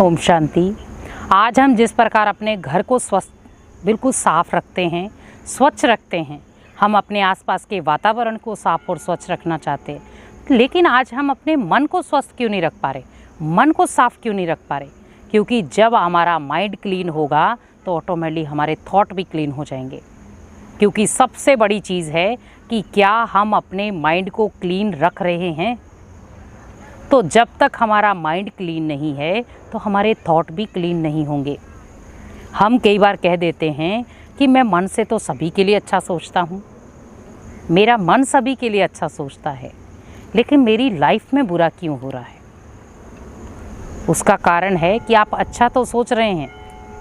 ओम शांति। आज हम जिस प्रकार अपने घर को स्वस्थ बिल्कुल साफ़ रखते हैं, स्वच्छ रखते हैं, हम अपने आसपास के वातावरण को साफ और स्वच्छ रखना चाहते हैं, लेकिन आज हम अपने मन को स्वस्थ क्यों नहीं रख पा रहे, मन को साफ क्यों नहीं रख पा रहे? क्योंकि जब हमारा माइंड क्लीन होगा तो ऑटोमेटिकली हमारे थॉट भी क्लीन हो जाएंगे। क्योंकि सबसे बड़ी चीज़ है कि क्या हम अपने माइंड को क्लीन रख रहे हैं। तो जब तक हमारा माइंड क्लीन नहीं है तो हमारे थॉट भी क्लीन नहीं होंगे। हम कई बार कह देते हैं कि मैं मन से तो सभी के लिए अच्छा सोचता हूँ, मेरा मन सभी के लिए अच्छा सोचता है, लेकिन मेरी लाइफ में बुरा क्यों हो रहा है? उसका कारण है कि आप अच्छा तो सोच रहे हैं,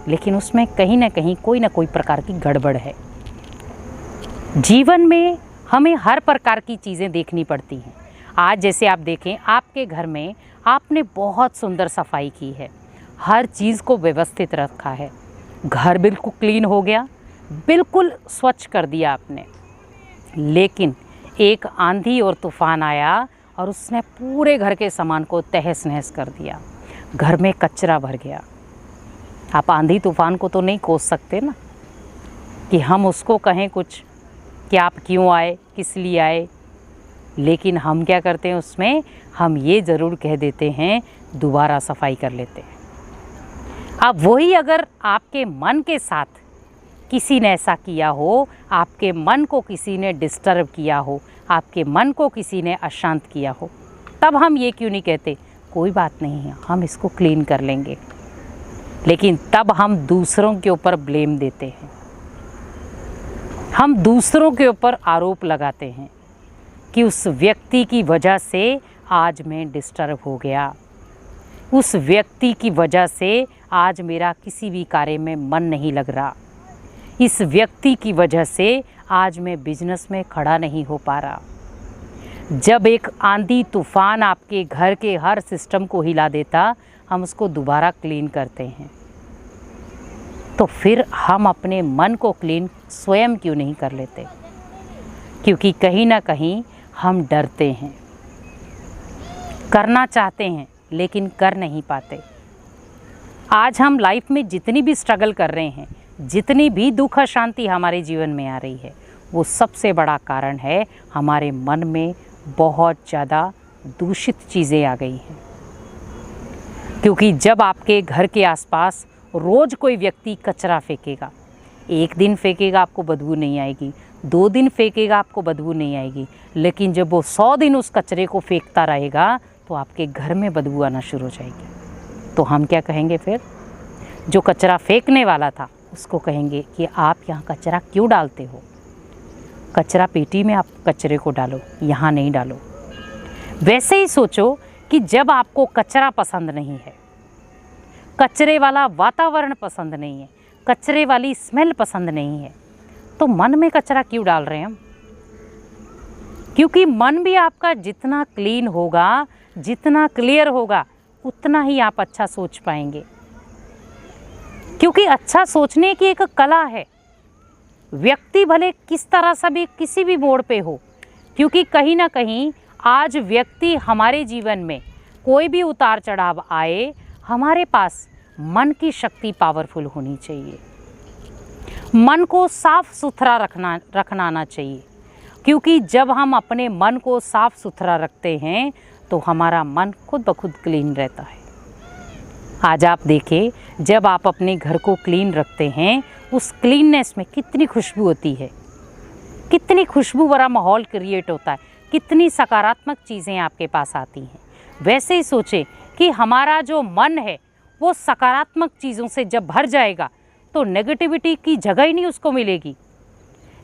लेकिन उसमें कहीं ना कहीं कोई ना कोई प्रकार की गड़बड़ है। जीवन में हमें हर प्रकार की चीज़ें देखनी पड़ती हैं। आज जैसे आप देखें, आपके घर में आपने बहुत सुंदर सफाई की है, हर चीज़ को व्यवस्थित रखा है, घर बिल्कुल क्लीन हो गया, बिल्कुल स्वच्छ कर दिया आपने। लेकिन एक आंधी और तूफान आया और उसने पूरे घर के सामान को तहस नहस कर दिया, घर में कचरा भर गया। आप आंधी तूफान को तो नहीं कोस सकते ना कि हम उसको कहें कुछ कि आप क्यों आए, किस लिए आए, लेकिन हम क्या करते हैं उसमें हम ये ज़रूर कह देते हैं दोबारा सफाई कर लेते हैं। अब वही अगर आपके मन के साथ किसी ने ऐसा किया हो, आपके मन को किसी ने डिस्टर्ब किया हो, आपके मन को किसी ने अशांत किया हो, तब हम ये क्यों नहीं कहते कोई बात नहीं है, हम इसको क्लीन कर लेंगे। लेकिन तब हम दूसरों के ऊपर ब्लेम देते हैं, हम दूसरों के ऊपर आरोप लगाते हैं कि उस व्यक्ति की वजह से आज मैं डिस्टर्ब हो गया, उस व्यक्ति की वजह से आज मेरा किसी भी कार्य में मन नहीं लग रहा, इस व्यक्ति की वजह से आज मैं बिजनेस में खड़ा नहीं हो पा रहा। जब एक आंधी तूफान आपके घर के हर सिस्टम को हिला देता, हम उसको दोबारा क्लीन करते हैं, तो फिर हम अपने मन को क्लीन स्वयं क्यों नहीं कर लेते? क्योंकि कहीं ना कहीं हम डरते हैं, करना चाहते हैं लेकिन कर नहीं पाते। आज हम लाइफ में जितनी भी स्ट्रगल कर रहे हैं, जितनी भी दुख अशांति हमारे जीवन में आ रही है, वो सबसे बड़ा कारण है हमारे मन में बहुत ज़्यादा दूषित चीज़ें आ गई हैं। क्योंकि जब आपके घर के आसपास रोज़ कोई व्यक्ति कचरा फेंकेगा, एक दिन फेंकेगा आपको बदबू नहीं आएगी, 2 दिन फेंकेगा आपको बदबू नहीं आएगी, लेकिन जब वो 100 दिन उस कचरे को फेंकता रहेगा तो आपके घर में बदबू आना शुरू हो जाएगी। तो हम क्या कहेंगे फिर? जो कचरा फेंकने वाला था उसको कहेंगे कि आप यहाँ कचरा क्यों डालते हो? कचरा पेटी में आप कचरे को डालो, यहाँ नहीं डालो। वैसे ही सोचो कि जब आपको कचरा पसंद नहीं है, कचरे वाला वातावरण पसंद नहीं है, कचरे वाली स्मेल पसंद नहीं है, तो मन में कचरा क्यों डाल रहे हैं हम? क्योंकि मन भी आपका जितना क्लीन होगा, जितना क्लियर होगा, उतना ही आप अच्छा सोच पाएंगे। क्योंकि अच्छा सोचने की एक कला है। व्यक्ति भले किस तरह से भी किसी भी मोड़ पे हो, क्योंकि कहीं ना कहीं आज व्यक्ति हमारे जीवन में कोई भी उतार चढ़ाव आए, हमारे पास मन की शक्ति पावरफुल होनी चाहिए, मन को साफ सुथरा रखना आना चाहिए। क्योंकि जब हम अपने मन को साफ सुथरा रखते हैं तो हमारा मन खुद ब खुद क्लीन रहता है। आज आप देखें, जब आप अपने घर को क्लीन रखते हैं, उस क्लीननेस में कितनी खुशबू होती है, कितनी खुशबू भरा माहौल क्रिएट होता है, कितनी सकारात्मक चीज़ें आपके पास आती हैं। वैसे ही सोचें कि हमारा जो मन है वो सकारात्मक चीज़ों से जब भर जाएगा तो नेगेटिविटी की जगह ही नहीं उसको मिलेगी।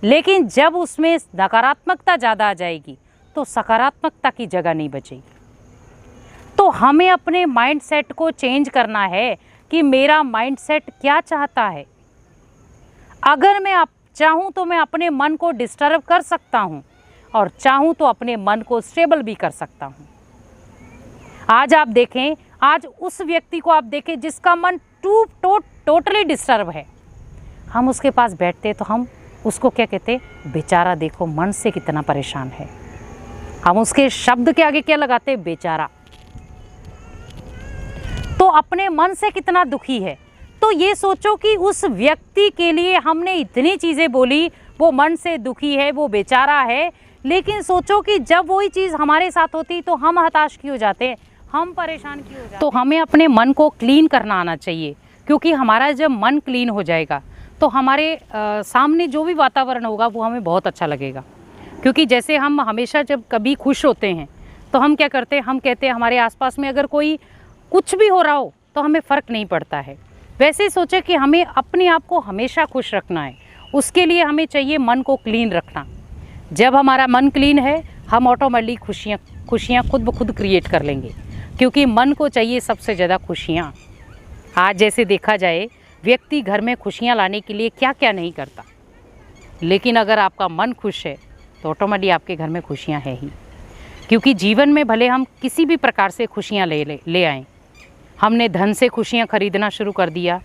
लेकिन जब उसमें नकारात्मकता ज़्यादा आ जाएगी तो सकारात्मकता की जगह नहीं बचेगी। तो हमें अपने माइंडसेट को चेंज करना है कि मेरा माइंडसेट क्या चाहता है। अगर मैं चाहूँ तो मैं अपने मन को डिस्टर्ब कर सकता हूँ, और चाहूँ तो अपने मन को स्टेबल भी कर सकता हूँ। आज आप देखें, आज उस व्यक्ति को आप देखें जिसका मन टोटली डिस्टर्ब है, हम उसके पास बैठते तो हम उसको क्या कहते? बेचारा, देखो मन से कितना परेशान है। हम उसके शब्द के आगे क्या लगाते? बेचारा। तो अपने मन से कितना दुखी है। तो ये सोचो कि उस व्यक्ति के लिए हमने इतनी चीज़ें बोली, वो मन से दुखी है, वो बेचारा है, लेकिन सोचो कि जब वही चीज़ हमारे साथ होती तो हम हताश क्यों हो जाते, हम परेशान क्यों हो जाते। तो हमें अपने मन को क्लीन करना आना चाहिए, क्योंकि हमारा जब मन क्लीन हो जाएगा तो हमारे सामने जो भी वातावरण होगा वो हमें बहुत अच्छा लगेगा। क्योंकि जैसे हम हमेशा जब कभी खुश होते हैं तो हम क्या करते हैं, हम कहते हैं हमारे आसपास में अगर कोई कुछ भी हो रहा हो तो हमें फ़र्क नहीं पड़ता है। वैसे सोचे कि हमें अपने आप को हमेशा खुश रखना है, उसके लिए हमें चाहिए मन को क्लीन रखना। जब हमारा मन क्लीन है हम ऑटोमेटिकली खुशियाँ खुद ब खुद क्रिएट कर लेंगे, क्योंकि मन को चाहिए सबसे ज़्यादा खुशियाँ। आज जैसे देखा जाए व्यक्ति घर में खुशियाँ लाने के लिए क्या क्या नहीं करता, लेकिन अगर आपका मन खुश है तो ऑटोमेटिकली आपके घर में खुशियाँ है ही। क्योंकि जीवन में भले हम किसी भी प्रकार से खुशियाँ ले आएँ, हमने धन से खुशियाँ खरीदना शुरू कर दिया,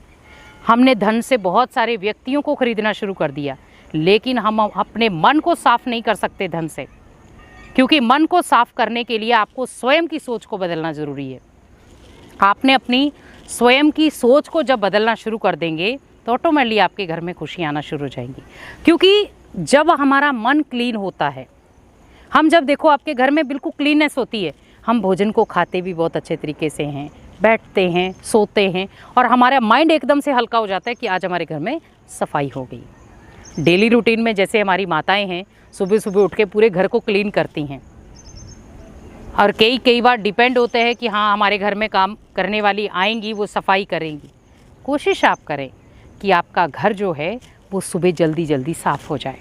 हमने धन से बहुत सारे व्यक्तियों को खरीदना शुरू कर दिया, लेकिन हम अपने मन को साफ़ नहीं कर सकते धन से। क्योंकि मन को साफ़ करने के लिए आपको स्वयं की सोच को बदलना ज़रूरी है। आपने अपनी स्वयं की सोच को जब बदलना शुरू कर देंगे तो ऑटोमेटिकली आपके घर में खुशियाँ आना शुरू हो जाएंगी। क्योंकि जब हमारा मन क्लीन होता है, हम जब देखो आपके घर में बिल्कुल क्लीननेस होती है, हम भोजन को खाते भी बहुत अच्छे तरीके से हैं, बैठते हैं, सोते हैं, और हमारा माइंड एकदम से हल्का हो जाता है कि आज हमारे घर में सफाई हो गई। डेली रूटीन में जैसे हमारी माताएं हैं सुबह सुबह उठ के पूरे घर को क्लीन करती हैं, और कई बार डिपेंड होते हैं कि हाँ हमारे घर में काम करने वाली आएंगी, वो सफाई करेंगी। कोशिश आप करें कि आपका घर जो है वो सुबह जल्दी साफ़ हो जाए।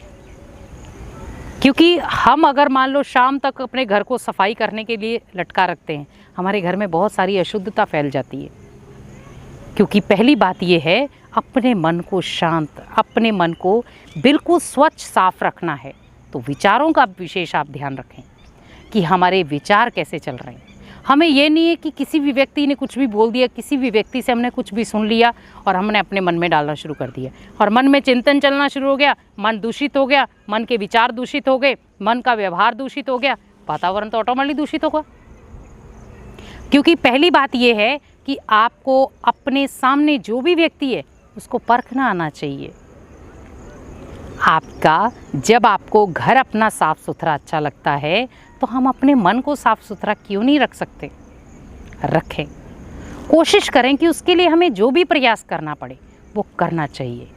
क्योंकि हम अगर मान लो शाम तक अपने घर को सफाई करने के लिए लटका रखते हैं, हमारे घर में बहुत सारी अशुद्धता फैल जाती है। क्योंकि पहली बात ये है अपने मन को शांत, अपने मन को बिल्कुल स्वच्छ साफ रखना है। तो विचारों का विशेष आप ध्यान रखें कि हमारे विचार कैसे चल रहे हैं। हमें ये नहीं है कि किसी भी व्यक्ति ने कुछ भी बोल दिया, किसी भी व्यक्ति से हमने कुछ भी सुन लिया और हमने अपने मन में डालना शुरू कर दिया, और मन में चिंतन चलना शुरू हो गया, मन दूषित हो गया, मन के विचार दूषित हो गए, मन का व्यवहार दूषित हो गया, वातावरण तो ऑटोमेटिकली दूषित होगा। क्योंकि पहली बात यह है कि आपको अपने सामने जो भी व्यक्ति है उसको परखना आना चाहिए। जब आपको घर अपना साफ सुथरा अच्छा लगता है तो हम अपने मन को साफ सुथरा क्यों नहीं रख सकते? रखें। कोशिश करें कि उसके लिए हमें जो भी प्रयास करना पड़े वो करना चाहिए।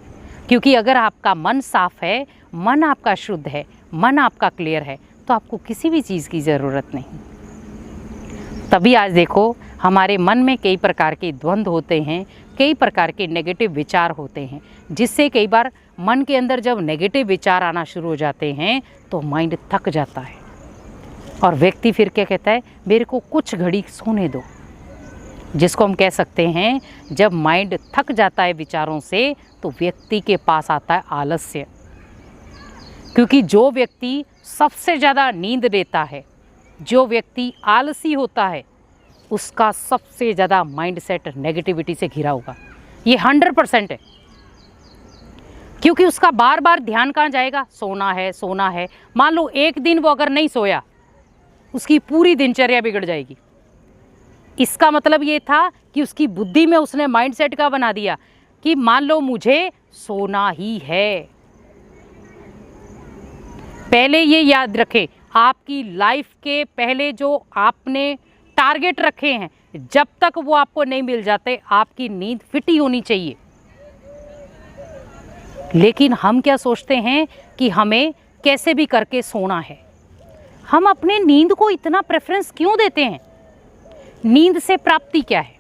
क्योंकि अगर आपका मन साफ है, मन आपका शुद्ध है, मन आपका क्लियर है, तो आपको किसी भी चीज़ की ज़रूरत नहीं। तभी आज देखो हमारे मन में कई प्रकार के द्वंद्व होते हैं, कई प्रकार के नेगेटिव विचार होते हैं, जिससे कई बार मन के अंदर जब नेगेटिव विचार आना शुरू हो जाते हैं तो माइंड थक जाता है, और व्यक्ति फिर क्या कहता है, मेरे को कुछ घड़ी सोने दो। जिसको हम कह सकते हैं जब माइंड थक जाता है विचारों से तो व्यक्ति के पास आता है आलस्य। क्योंकि जो व्यक्ति सबसे ज़्यादा नींद लेता है, जो व्यक्ति आलसी होता है, उसका सबसे ज़्यादा माइंड सेट नेगेटिविटी से घिरा होगा। ये 100% है। क्योंकि उसका बार बार ध्यान कहाँ जाएगा, सोना है सोना है। मान लो एक दिन वो अगर नहीं सोया, उसकी पूरी दिनचर्या बिगड़ जाएगी। इसका मतलब ये था कि उसकी बुद्धि में उसने माइंडसेट का बना दिया कि मान लो मुझे सोना ही है। पहले ये याद रखें, आपकी लाइफ के पहले जो आपने टारगेट रखे हैं, जब तक वो आपको नहीं मिल जाते आपकी नींद फिटी होनी चाहिए। लेकिन हम क्या सोचते हैं कि हमें कैसे भी करके सोना है। हम अपने नींद को इतना प्रेफरेंस क्यों देते हैं? नींद से प्राप्ति क्या है?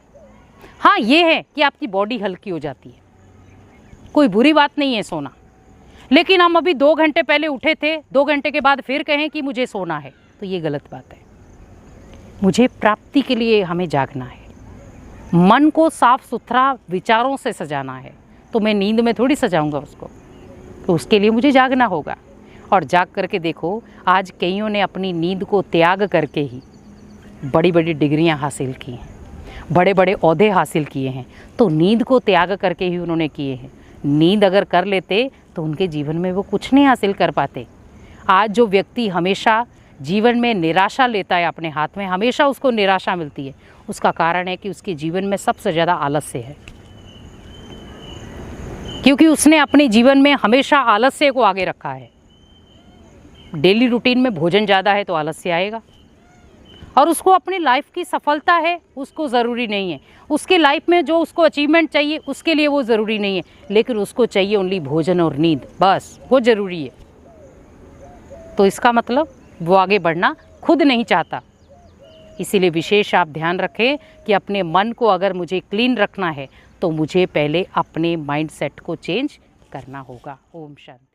हाँ, ये है कि आपकी बॉडी हल्की हो जाती है, कोई बुरी बात नहीं है सोना। लेकिन हम अभी 2 घंटे पहले उठे थे, 2 घंटे के बाद फिर कहें कि मुझे सोना है, तो ये गलत बात है। मुझे प्राप्ति के लिए हमें जागना है, मन को साफ सुथरा विचारों से सजाना है। तो मैं नींद में थोड़ी सजाऊंगा उसको, तो उसके लिए मुझे जागना होगा। और जाग करके देखो, आज कईयों ने अपनी नींद को त्याग करके ही बड़ी बड़ी डिग्रियां हासिल की हैं, बड़े बड़े ओहदे हासिल किए हैं। तो नींद को त्याग करके ही उन्होंने किए हैं। नींद अगर कर लेते तो उनके जीवन में वो कुछ नहीं हासिल कर पाते। आज जो व्यक्ति हमेशा जीवन में निराशा लेता है अपने हाथ में, हमेशा उसको निराशा मिलती है, उसका कारण है कि उसके जीवन में सबसे ज़्यादा आलस्य है। क्योंकि उसने अपने जीवन में हमेशा आलस्य को आगे रखा है। डेली रूटीन में भोजन ज़्यादा है तो आलस्य आएगा। और उसको अपनी लाइफ की सफलता है उसको ज़रूरी नहीं है, उसके लाइफ में जो उसको अचीवमेंट चाहिए उसके लिए वो ज़रूरी नहीं है, लेकिन उसको चाहिए ओनली भोजन और नींद, बस वो ज़रूरी है। तो इसका मतलब वो आगे बढ़ना खुद नहीं चाहता। इसीलिए विशेष आप ध्यान रखें कि अपने मन को अगर मुझे क्लीन रखना है तो मुझे पहले अपने माइंडसेट को चेंज करना होगा। ओम शांति।